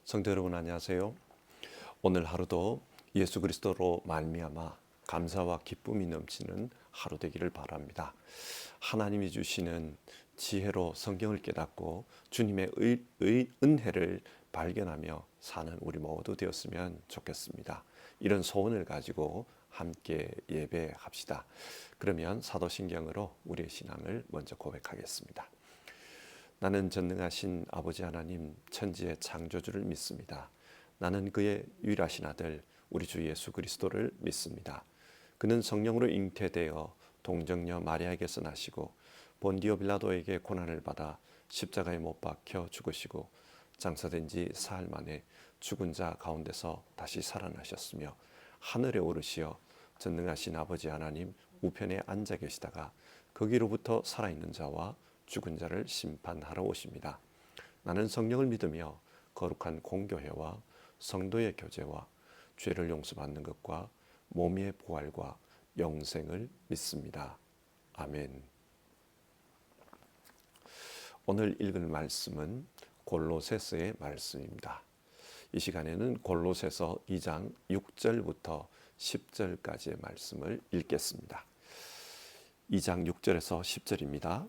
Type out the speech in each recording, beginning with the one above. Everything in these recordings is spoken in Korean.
성도 여러분 안녕하세요. 오늘 하루도 예수 그리스도로 말미암아 감사와 기쁨이 넘치는 하루 되기를 바랍니다. 하나님이 주시는 지혜로 성경을 깨닫고 주님의 은혜를 발견하며 사는 우리 모두 되었으면 좋겠습니다. 이런 소원을 가지고 함께 예배합시다. 그러면 사도신경으로 우리의 신앙을 먼저 고백하겠습니다. 나는 전능하신 아버지 하나님 천지의 창조주를 믿습니다. 나는 그의 유일하신 아들 우리 주 예수 그리스도를 믿습니다. 그는 성령으로 잉태되어 동정녀 마리아에게서 나시고 본디오 빌라도에게 고난을 받아 십자가에 못 박혀 죽으시고 장사된 지 사흘 만에 죽은 자 가운데서 다시 살아나셨으며 하늘에 오르시어 전능하신 아버지 하나님 우편에 앉아 계시다가 거기로부터 살아있는 자와 죽은 자를 심판하러 오십니다. 나는 성령을 믿으며 거룩한 공교회와 성도의 교제와 죄를 용서받는 것과 몸의 부활과 영생을 믿습니다. 아멘. 오늘 읽을 말씀은 골로새서의 말씀입니다. 이 시간에는 골로새서 2장 6절부터 10절까지의 말씀을 읽겠습니다. 2장 6절에서 10절입니다.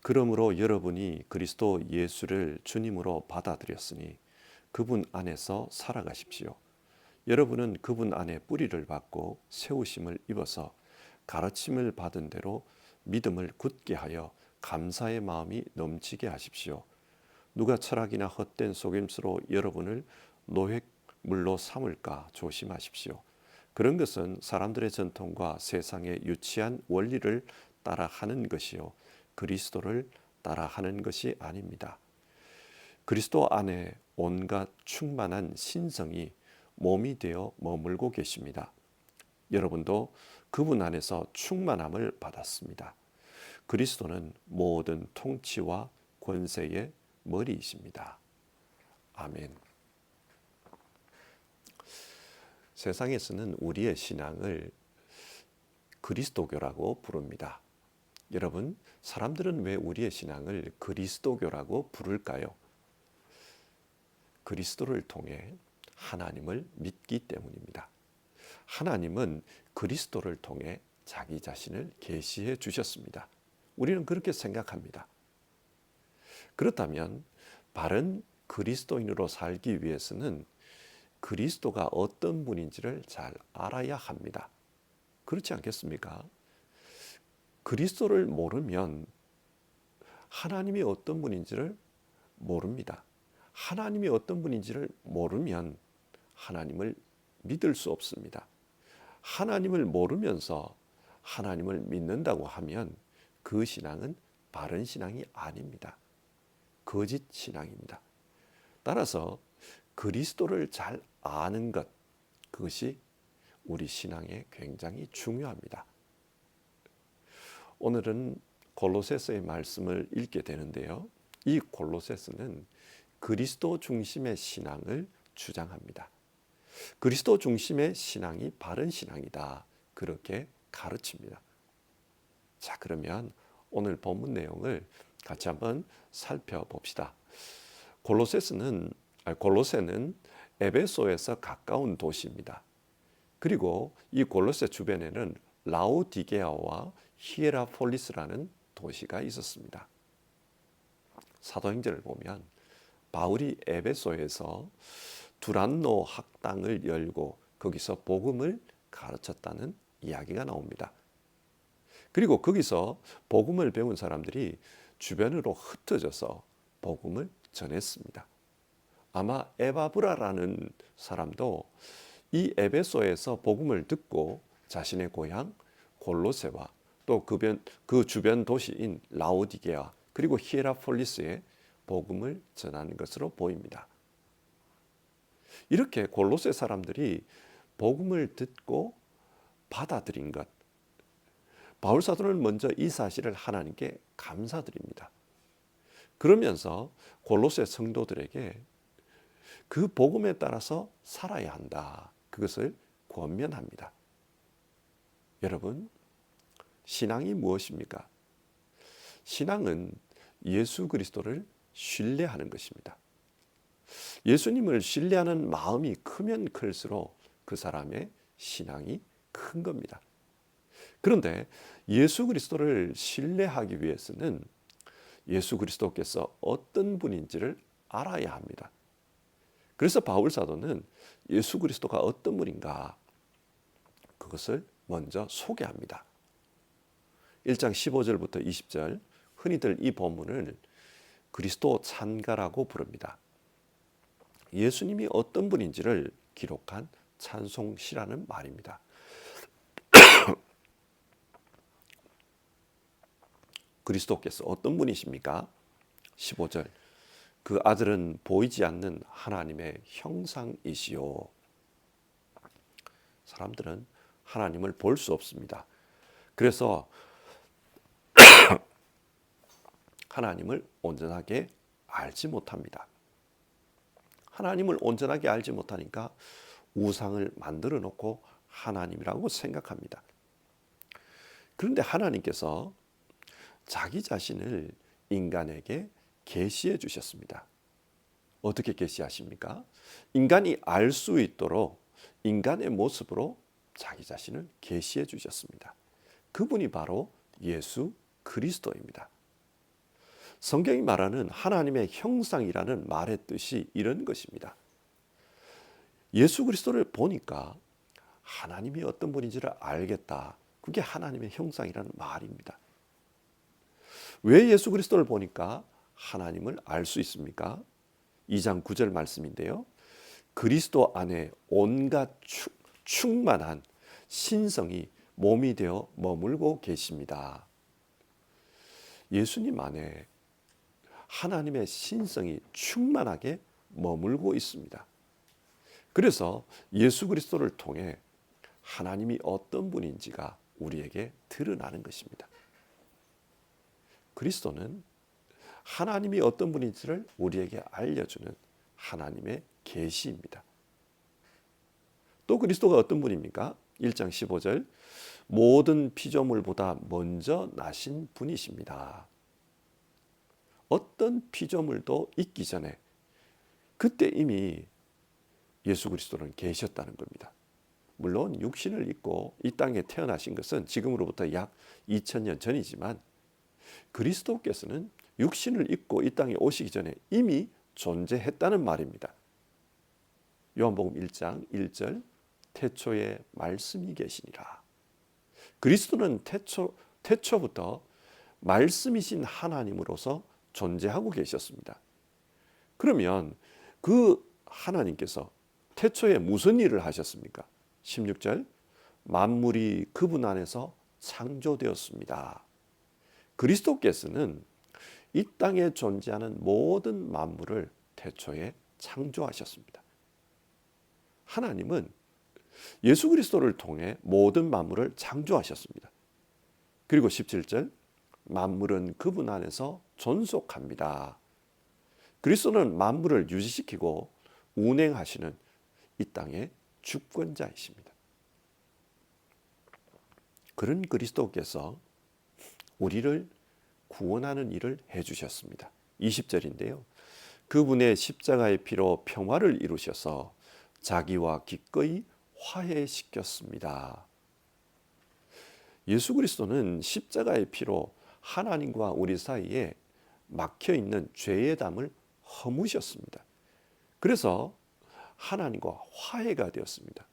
그러므로 여러분이 그리스도 예수를 주님으로 받아들였으니 그분 안에서 살아가십시오. 여러분은 그분 안에 뿌리를 받고 세우심을 입어서 가르침을 받은 대로 믿음을 굳게 하여 감사의 마음이 넘치게 하십시오. 누가 철학이나 헛된 속임수로 여러분을 노획물로 삼을까 조심하십시오. 그런 것은 사람들의 전통과 세상의 유치한 원리를 따라하는 것이요 그리스도를 따라하는 것이 아닙니다. 그리스도 안에 온갖 충만한 신성이 몸이 되어 머물고 계십니다. 여러분도 그분 안에서 충만함을 받았습니다. 그리스도는 모든 통치와 권세의 머리이십니다. 아멘. 세상에서는 우리의 신앙을 그리스도교라고 부릅니다. 여러분, 사람들은 왜 우리의 신앙을 그리스도교라고 부를까요? 그리스도를 통해 하나님을 믿기 때문입니다. 하나님은 그리스도를 통해 자기 자신을 계시해 주셨습니다. 우리는 그렇게 생각합니다. 그렇다면 바른 그리스도인으로 살기 위해서는 그리스도가 어떤 분인지를 잘 알아야 합니다. 그렇지 않겠습니까? 그리스도를 모르면 하나님이 어떤 분인지를 모릅니다. 하나님이 어떤 분인지를 모르면 하나님을 믿을 수 없습니다. 하나님을 모르면서 하나님을 믿는다고 하면 그 신앙은 바른 신앙이 아닙니다. 거짓 신앙입니다. 따라서 그리스도를 잘 아는 것, 그것이 우리 신앙에 굉장히 중요합니다. 오늘은 골로새서의 말씀을 읽게 되는데요. 이 골로새서는 그리스도 중심의 신앙을 주장합니다. 그리스도 중심의 신앙이 바른 신앙이다. 그렇게 가르칩니다. 자, 그러면 오늘 본문 내용을 같이 한번 살펴봅시다. 골로새는 에베소에서 가까운 도시입니다. 그리고 이 골로새 주변에는 라오디게아와 히에라폴리스라는 도시가 있었습니다. 사도행전을 보면 바울이 에베소에서 두란노 학당을 열고 거기서 복음을 가르쳤다는 이야기가 나옵니다. 그리고 거기서 복음을 배운 사람들이 주변으로 흩어져서 복음을 전했습니다. 아마 에바브라라는 사람도 이 에베소에서 복음을 듣고 자신의 고향 골로새와 또 그 주변 도시인 라오디게아 그리고 히에라폴리스에 복음을 전하는 것으로 보입니다. 이렇게 골로새 사람들이 복음을 듣고 받아들인 것, 바울 사도는 먼저 이 사실을 하나님께 감사드립니다. 그러면서 골로새 성도들에게 그 복음에 따라서 살아야 한다. 그것을 권면합니다. 여러분, 신앙이 무엇입니까? 신앙은 예수 그리스도를 신뢰하는 것입니다. 예수님을 신뢰하는 마음이 크면 클수록 그 사람의 신앙이 큰 겁니다. 그런데 예수 그리스도를 신뢰하기 위해서는 예수 그리스도께서 어떤 분인지를 알아야 합니다. 그래서 바울 사도는 예수 그리스도가 어떤 분인가 그것을 먼저 소개합니다. 1장 15절부터 20절, 흔히들 이 본문을 그리스도 찬가라고 부릅니다. 예수님이 어떤 분인지를 기록한 찬송시라는 말입니다. 그리스도께서 어떤 분이십니까? 15절, 그 아들은 보이지 않는 하나님의 형상이시요. 사람들은 하나님을 볼 수 없습니다. 그래서 하나님을 온전하게 알지 못합니다. 하나님을 온전하게 알지 못하니까 우상을 만들어 놓고 하나님이라고 생각합니다. 그런데 하나님께서 자기 자신을 인간에게 계시해 주셨습니다. 어떻게 계시하십니까? 인간이 알 수 있도록 인간의 모습으로 자기 자신을 계시해 주셨습니다. 그분이 바로 예수 그리스도입니다. 성경이 말하는 하나님의 형상이라는 말의 뜻이 이런 것입니다. 예수 그리스도를 보니까 하나님이 어떤 분인지를 알겠다. 그게 하나님의 형상이라는 말입니다. 왜 예수 그리스도를 보니까 하나님을 알 수 있습니까? 2장 9절 말씀인데요. 그리스도 안에 온갖 충만한 신성이 몸이 되어 머물고 계십니다. 예수님 안에 하나님의 신성이 충만하게 머물고 있습니다. 그래서 예수 그리스도를 통해 하나님이 어떤 분인지가 우리에게 드러나는 것입니다. 그리스도는 하나님이 어떤 분인지를 우리에게 알려주는 하나님의 계시입니다. 또 그리스도가 어떤 분입니까? 1장 15절, 모든 피조물보다 먼저 나신 분이십니다. 어떤 피조물도 있기 전에 그때 이미 예수 그리스도는 계셨다는 겁니다. 물론 육신을 입고 이 땅에 태어나신 것은 지금으로부터 약 2000년 전이지만 그리스도께서는 육신을 입고 이 땅에 오시기 전에 이미 존재했다는 말입니다. 요한복음 1장 1절, 태초에 말씀이 계시니라. 그리스도는 태초부터 말씀이신 하나님으로서 존재하고 계셨습니다. 그러면 그 하나님께서 태초에 무슨 일을 하셨습니까? 16절, 만물이 그분 안에서 창조되었습니다. 그리스도께서는 이 땅에 존재하는 모든 만물을 태초에 창조하셨습니다. 하나님은 예수 그리스도를 통해 모든 만물을 창조하셨습니다. 그리고 17절, 만물은 그분 안에서 존속합니다. 그리스도는 만물을 유지시키고 운행하시는 이 땅의 주권자이십니다. 그런 그리스도께서 우리를 구원하는 일을 해주셨습니다. 20절인데요. 그분의 십자가의 피로 평화를 이루셔서 자기와 기꺼이 화해시켰습니다. 예수 그리스도는 십자가의 피로 하나님과 우리 사이에 막혀있는 죄의 담을 허무셨습니다. 그래서 하나님과 화해가 되었습니다.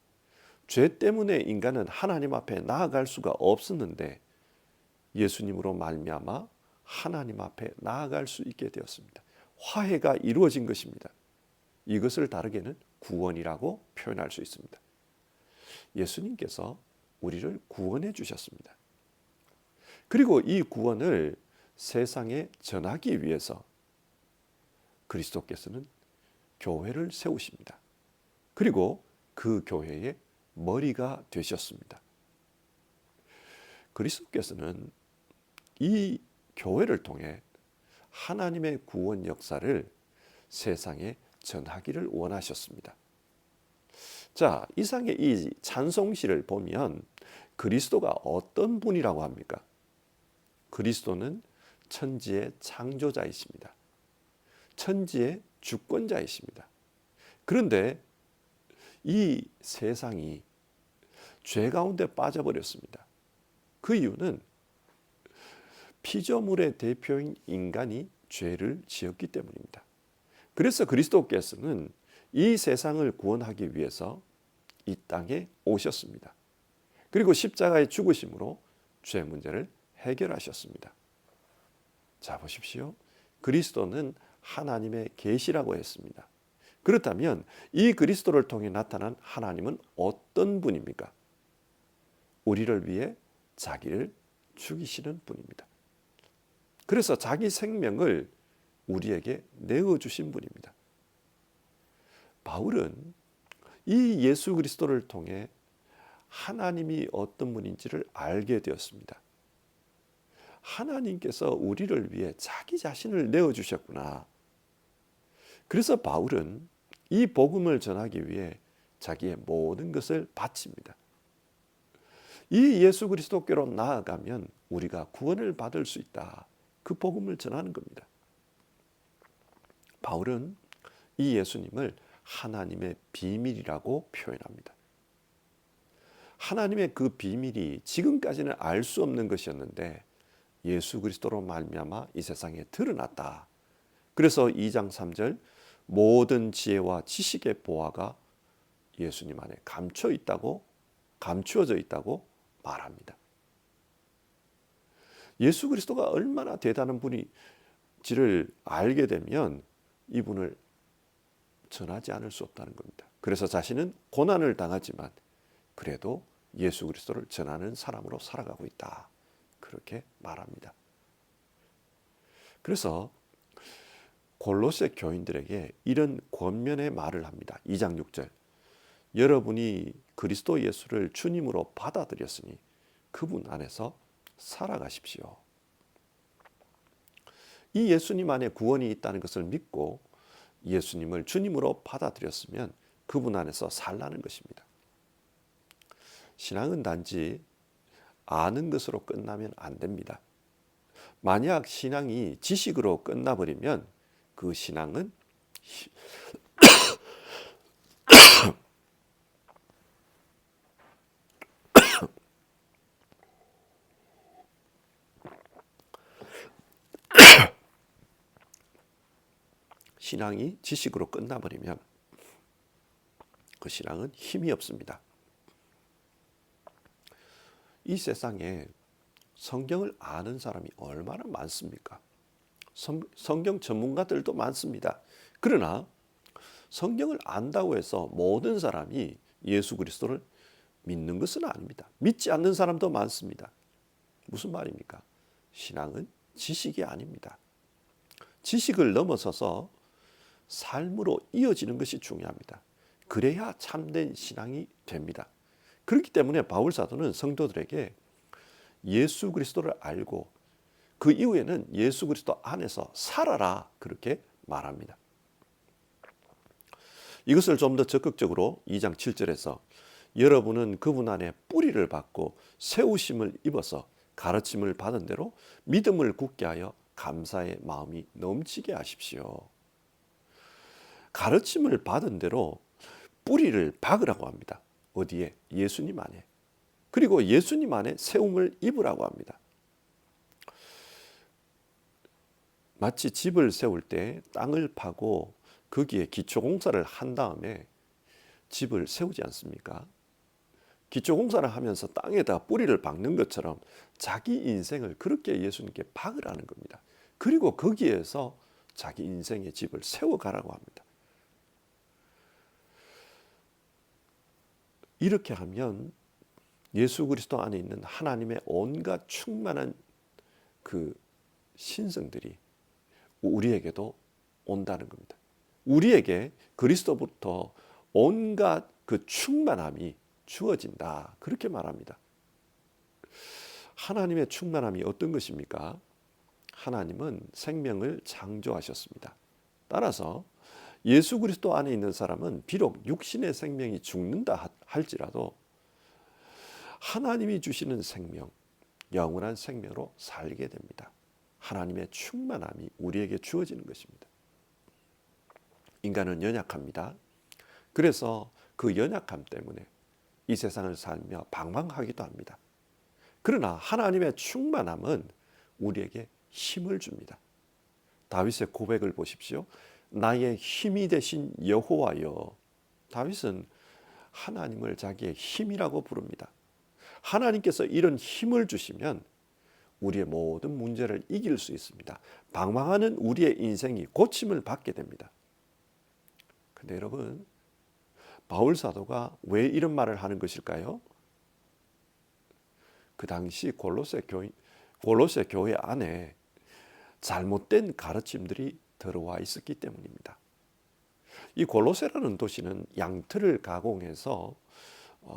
죄 때문에 인간은 하나님 앞에 나아갈 수가 없었는데 예수님으로 말미암아 하나님 앞에 나아갈 수 있게 되었습니다. 화해가 이루어진 것입니다. 이것을 다르게는 구원이라고 표현할 수 있습니다. 예수님께서 우리를 구원해 주셨습니다. 그리고 이 구원을 세상에 전하기 위해서 그리스도께서는 교회를 세우십니다. 그리고 그 교회의 머리가 되셨습니다. 그리스도께서는 이 교회를 통해 하나님의 구원 역사를 세상에 전하기를 원하셨습니다. 자, 이상의 이 찬송시를 보면 그리스도가 어떤 분이라고 합니까? 그리스도는 천지의 창조자이십니다. 천지의 주권자이십니다. 그런데 이 세상이 죄 가운데 빠져버렸습니다. 그 이유는 피조물의 대표인 인간이 죄를 지었기 때문입니다. 그래서 그리스도께서는 이 세상을 구원하기 위해서 이 땅에 오셨습니다. 그리고 십자가의 죽으심으로 죄 문제를 해결하셨습니다. 자, 보십시오. 그리스도는 하나님의 계시라고 했습니다. 그렇다면 이 그리스도를 통해 나타난 하나님은 어떤 분입니까? 우리를 위해 자기를 죽이시는 분입니다. 그래서 자기 생명을 우리에게 내어주신 분입니다. 바울은 이 예수 그리스도를 통해 하나님이 어떤 분인지를 알게 되었습니다. 하나님께서 우리를 위해 자기 자신을 내어주셨구나. 그래서 바울은 이 복음을 전하기 위해 자기의 모든 것을 바칩니다. 이 예수 그리스도께로 나아가면 우리가 구원을 받을 수 있다. 그 복음을 전하는 겁니다. 바울은 이 예수님을 하나님의 비밀이라고 표현합니다. 하나님의 그 비밀이 지금까지는 알 수 없는 것이었는데 예수 그리스도로 말미암아 이 세상에 드러났다. 그래서 2장 3절 모든 지혜와 지식의 보화가 예수님 안에 감추어져 있다고 말합니다. 예수 그리스도가 얼마나 대단한 분인지를 알게 되면 이분을 전하지 않을 수 없다는 겁니다. 그래서 자신은 고난을 당하지만 그래도 예수 그리스도를 전하는 사람으로 살아가고 있다. 그렇게 말합니다. 그래서 골로새 교인들에게 이런 권면의 말을 합니다. 2장 6절 여러분이 그리스도 예수를 주님으로 받아들였으니 그분 안에서 살아가십시오. 이 예수님 안에 구원이 있다는 것을 믿고 예수님을 주님으로 받아들였으면 그분 안에서 살라는 것입니다. 신앙은 단지 아는 것으로 끝나면 안 됩니다. 만약 신앙이 지식으로 끝나버리면 그 신앙은 신앙이 지식으로 끝나버리면 그 신앙은 힘이 없습니다. 이 세상에 성경을 아는 사람이 얼마나 많습니까? 성경 전문가들도 많습니다. 그러나 성경을 안다고 해서 모든 사람이 예수 그리스도를 믿는 것은 아닙니다. 믿지 않는 사람도 많습니다. 무슨 말입니까? 신앙은 지식이 아닙니다. 지식을 넘어서서 삶으로 이어지는 것이 중요합니다. 그래야 참된 신앙이 됩니다. 그렇기 때문에 바울 사도는 성도들에게 예수 그리스도를 알고 그 이후에는 예수 그리스도 안에서 살아라 그렇게 말합니다. 이것을 좀 더 적극적으로 2장 7절에서 여러분은 그분 안에 뿌리를 받고 세우심을 입어서 가르침을 받은 대로 믿음을 굳게 하여 감사의 마음이 넘치게 하십시오. 가르침을 받은 대로 뿌리를 박으라고 합니다. 어디에? 예수님 안에. 그리고 예수님 안에 세움을 입으라고 합니다. 마치 집을 세울 때 땅을 파고 거기에 기초공사를 한 다음에 집을 세우지 않습니까? 기초공사를 하면서 땅에다 뿌리를 박는 것처럼 자기 인생을 그렇게 예수님께 박으라는 겁니다. 그리고 거기에서 자기 인생의 집을 세워가라고 합니다. 이렇게 하면 예수 그리스도 안에 있는 하나님의 온갖 충만한 그 신성들이 우리에게도 온다는 겁니다. 우리에게 그리스도부터 온갖 그 충만함이 주어진다. 그렇게 말합니다. 하나님의 충만함이 어떤 것입니까? 하나님은 생명을 창조하셨습니다. 따라서 예수 그리스도 안에 있는 사람은 비록 육신의 생명이 죽는다 할지라도 하나님이 주시는 생명, 영원한 생명으로 살게 됩니다. 하나님의 충만함이 우리에게 주어지는 것입니다. 인간은 연약합니다. 그래서 그 연약함 때문에 이 세상을 살며 방황하기도 합니다. 그러나 하나님의 충만함은 우리에게 힘을 줍니다. 다윗의 고백을 보십시오. 나의 힘이 되신 여호와여. 다윗은 하나님을 자기의 힘이라고 부릅니다. 하나님께서 이런 힘을 주시면 우리의 모든 문제를 이길 수 있습니다. 방황하는 우리의 인생이 고침을 받게 됩니다. 근데 여러분, 바울 사도가 왜 이런 말을 하는 것일까요? 그 당시 골로새 교회 안에 잘못된 가르침들이 들어와 있었기 때문입니다. 이 골로새라는 도시는 양털을 가공해서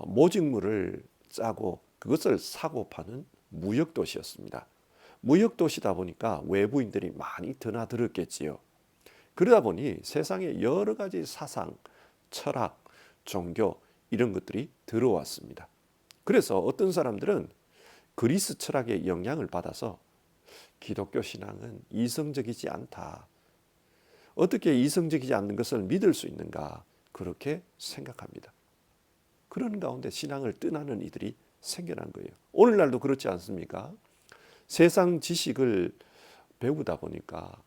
모직물을 짜고 그것을 사고 파는 무역 도시였습니다. 무역 도시다 보니까 외부인들이 많이 드나들었겠지요. 그러다 보니 세상에 여러 가지 사상, 철학, 종교 이런 것들이 들어왔습니다. 그래서 어떤 사람들은 그리스 철학의 영향을 받아서 기독교 신앙은 이성적이지 않다. 어떻게 이성적이지 않는 것을 믿을 수 있는가? 그렇게 생각합니다. 그런 가운데 신앙을 떠나는 이들이 생겨난 거예요. 오늘날도 그렇지 않습니까? 세상 지식을 배우다 보니까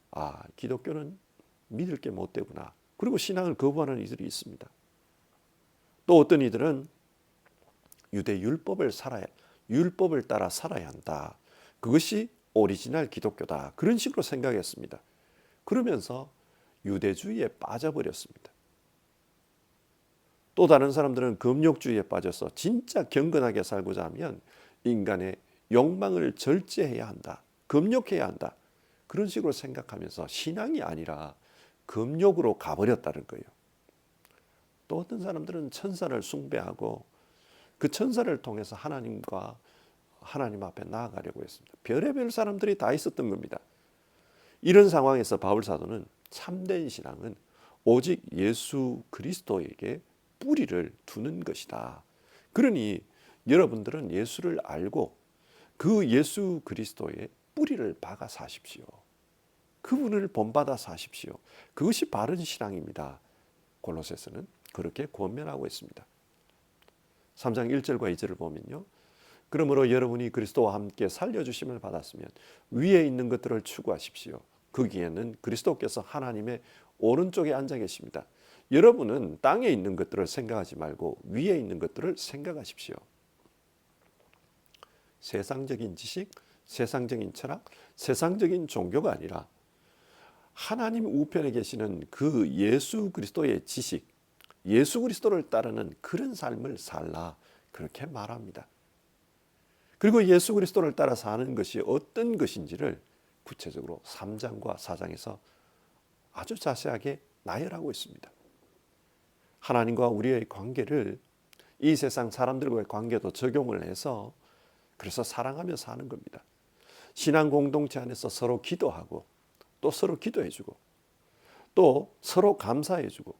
기독교는 믿을 게 못 되구나. 그리고 신앙을 거부하는 이들이 있습니다. 또 어떤 이들은 유대 율법을 따라 살아야 한다. 그것이 오리지널 기독교다. 그런 식으로 생각했습니다. 그러면서 유대주의에 빠져버렸습니다. 또 다른 사람들은 금욕주의에 빠져서 진짜 경건하게 살고자 하면 인간의 욕망을 절제해야 한다. 금욕해야 한다. 그런 식으로 생각하면서 신앙이 아니라 금욕으로 가버렸다는 거예요. 또 어떤 사람들은 천사를 숭배하고 그 천사를 통해서 하나님 앞에 나아가려고 했습니다. 별의별 사람들이 다 있었던 겁니다. 이런 상황에서 바울 사도는 참된 신앙은 오직 예수 그리스도에게 뿌리를 두는 것이다. 그러니 여러분들은 예수를 알고 그 예수 그리스도의 뿌리를 박아 사십시오. 그분을 본받아 사십시오. 그것이 바른 신앙입니다. 골로새서는 그렇게 권면하고 있습니다. 3장 1절과 2절을 보면요. 그러므로 여러분이 그리스도와 함께 살려주심을 받았으면 위에 있는 것들을 추구하십시오. 거기에는 그리스도께서 하나님의 오른쪽에 앉아 계십니다. 여러분은 땅에 있는 것들을 생각하지 말고 위에 있는 것들을 생각하십시오. 세상적인 지식, 세상적인 철학, 세상적인 종교가 아니라 하나님 우편에 계시는 그 예수 그리스도의 지식, 예수 그리스도를 따르는 그런 삶을 살라 그렇게 말합니다. 그리고 예수 그리스도를 따라 사는 것이 어떤 것인지를 구체적으로 3장과 4장에서 아주 자세하게 나열하고 있습니다. 하나님과 우리의 관계를 이 세상 사람들과의 관계도 적용을 해서 그래서 사랑하며 사는 겁니다. 신앙 공동체 안에서 서로 기도하고 또 서로 기도해주고 또 서로 감사해주고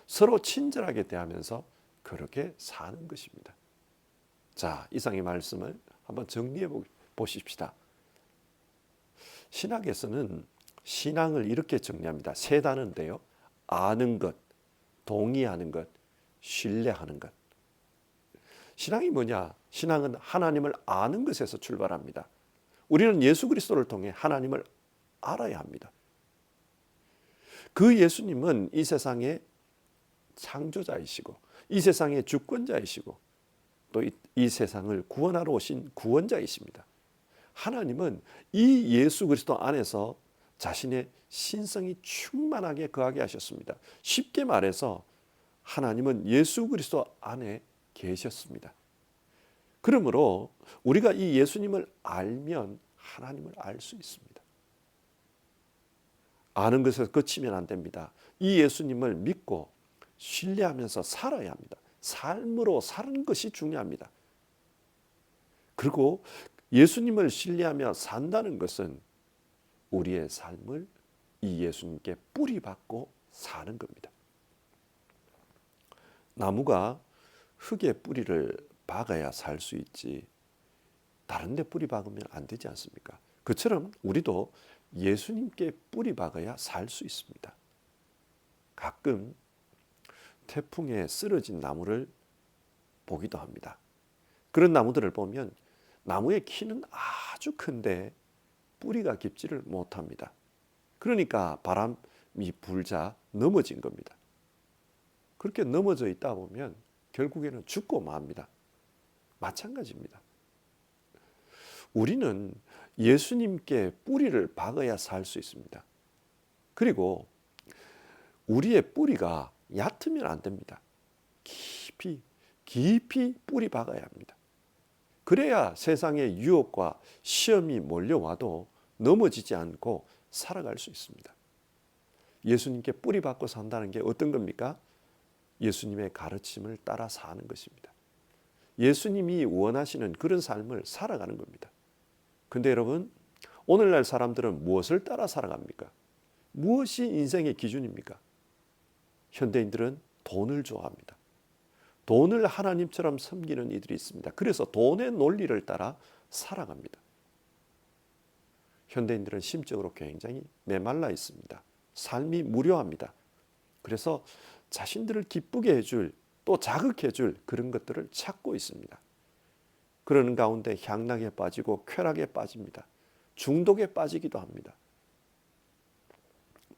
서로 친절하게 대하면서 그렇게 사는 것입니다. 자, 이상의 말씀을 한번 정리해 보십시다. 신학에서는 신앙을 이렇게 정리합니다. 세 단어인데요. 아는 것, 동의하는 것, 신뢰하는 것. 신앙이 뭐냐? 신앙은 하나님을 아는 것에서 출발합니다. 우리는 예수 그리스도를 통해 하나님을 알아야 합니다. 그 예수님은 이 세상의 창조자이시고 이 세상의 주권자이시고 또 이 세상을 구원하러 오신 구원자이십니다. 하나님은 이 예수 그리스도 안에서 자신의 신성이 충만하게 거하게 하셨습니다. 쉽게 말해서 하나님은 예수 그리스도 안에 계셨습니다. 그러므로 우리가 이 예수님을 알면 하나님을 알 수 있습니다. 아는 것에서 그치면 안 됩니다. 이 예수님을 믿고 신뢰하면서 살아야 합니다. 삶으로 사는 것이 중요합니다. 그리고 예수님을 신뢰하며 산다는 것은 우리의 삶을 이 예수님께 뿌리박고 사는 겁니다. 나무가 흙에 뿌리를 박아야 살 수 있지 다른 데 뿌리 박으면 안 되지 않습니까? 그처럼 우리도 예수님께 뿌리 박아야 살 수 있습니다. 가끔 태풍에 쓰러진 나무를 보기도 합니다. 그런 나무들을 보면 나무의 키는 아주 큰데 뿌리가 깊지를 못합니다. 그러니까 바람이 불자 넘어진 겁니다. 그렇게 넘어져 있다 보면 결국에는 죽고 맙니다. 마찬가지입니다. 우리는 예수님께 뿌리를 박아야 살 수 있습니다. 그리고 우리의 뿌리가 얕으면 안 됩니다. 깊이 뿌리 박아야 합니다. 그래야 세상의 유혹과 시험이 몰려와도 넘어지지 않고 살아갈 수 있습니다. 예수님께 뿌리 박고 산다는 게 어떤 겁니까? 예수님의 가르침을 따라 사는 것입니다. 예수님이 원하시는 그런 삶을 살아가는 겁니다. 근데 여러분, 오늘날 사람들은 무엇을 따라 살아갑니까? 무엇이 인생의 기준입니까? 현대인들은 돈을 좋아합니다. 돈을 하나님처럼 섬기는 이들이 있습니다. 그래서 돈의 논리를 따라 살아갑니다. 현대인들은 심적으로 굉장히 메말라 있습니다. 삶이 무료합니다. 그래서 자신들을 기쁘게 해줄, 또 자극해줄 그런 것들을 찾고 있습니다. 그러는 가운데 향락에 빠지고 쾌락에 빠집니다. 중독에 빠지기도 합니다.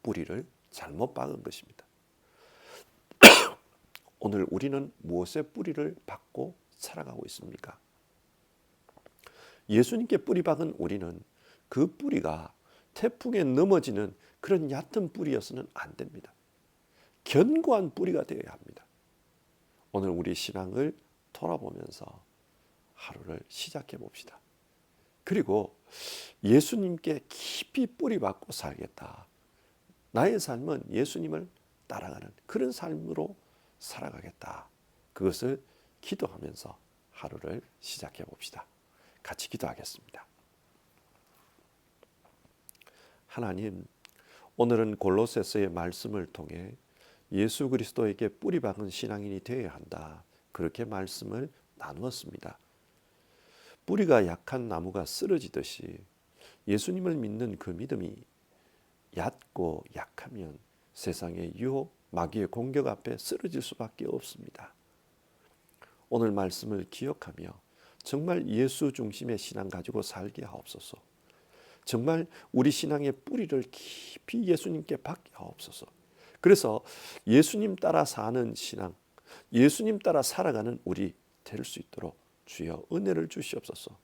뿌리를 잘못 박은 것입니다. 오늘 우리는 무엇에 뿌리를 박고 살아가고 있습니까? 예수님께 뿌리 박은 우리는 그 뿌리가 태풍에 넘어지는 그런 얕은 뿌리여서는 안 됩니다. 견고한 뿌리가 되어야 합니다. 오늘 우리 신앙을 돌아보면서 하루를 시작해 봅시다. 그리고 예수님께 깊이 뿌리 박고 살겠다. 나의 삶은 예수님을 따라가는 그런 삶으로 살아가겠다. 그것을 기도하면서 하루를 시작해 봅시다. 같이 기도하겠습니다. 하나님, 오늘은 골로새서의 말씀을 통해 예수 그리스도에게 뿌리 박은 신앙인이 되어야 한다. 그렇게 말씀을 나누었습니다. 뿌리가 약한 나무가 쓰러지듯이 예수님을 믿는 그 믿음이 얕고 약하면 세상의 유혹, 마귀의 공격 앞에 쓰러질 수밖에 없습니다. 오늘 말씀을 기억하며 정말 예수 중심의 신앙 가지고 살게 하옵소서. 정말 우리 신앙의 뿌리를 깊이 예수님께 박게 하옵소서. 그래서 예수님 따라 사는 신앙, 예수님 따라 살아가는 우리 될 수 있도록 주여 은혜를 주시옵소서.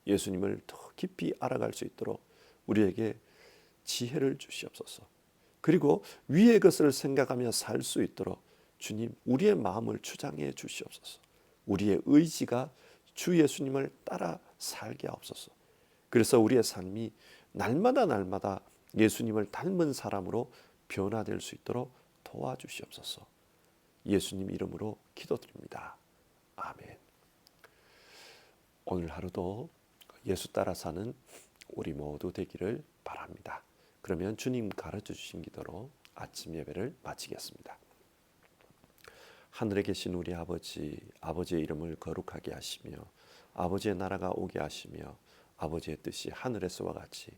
예수님을 더 깊이 알아갈 수 있도록 우리에게 지혜를 주시옵소서. 그리고 위의 것을 생각하며 살 수 있도록 주님 우리의 마음을 주장해 주시옵소서. 우리의 의지가 주 예수님을 따라 살게 하옵소서. 그래서 우리의 삶이 날마다 예수님을 닮은 사람으로 변화될 수 있도록 도와주시옵소서. 예수님 이름으로 기도드립니다. 아멘. 오늘 하루도 예수 따라 사는 우리 모두 되기를 바랍니다. 그러면 주님 가르쳐 주신 기도로 아침 예배를 마치겠습니다. 하늘에 계신 우리 아버지, 아버지의 이름을 거룩하게 하시며 아버지의 나라가 오게 하시며 아버지의 뜻이 하늘에서와 같이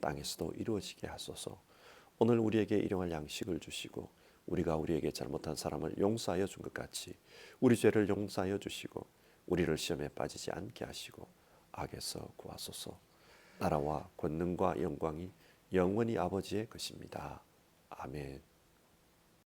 땅에서도 이루어지게 하소서. 오늘 우리에게 일용할 양식을 주시고 우리가 우리에게 잘못한 사람을 용서하여 준 것 같이 우리 죄를 용서하여 주시고 우리를 시험에 빠지지 않게 하시고 악에서 구하소서. 나라와 권능과 영광이 영원히 아버지의 것입니다. 아멘.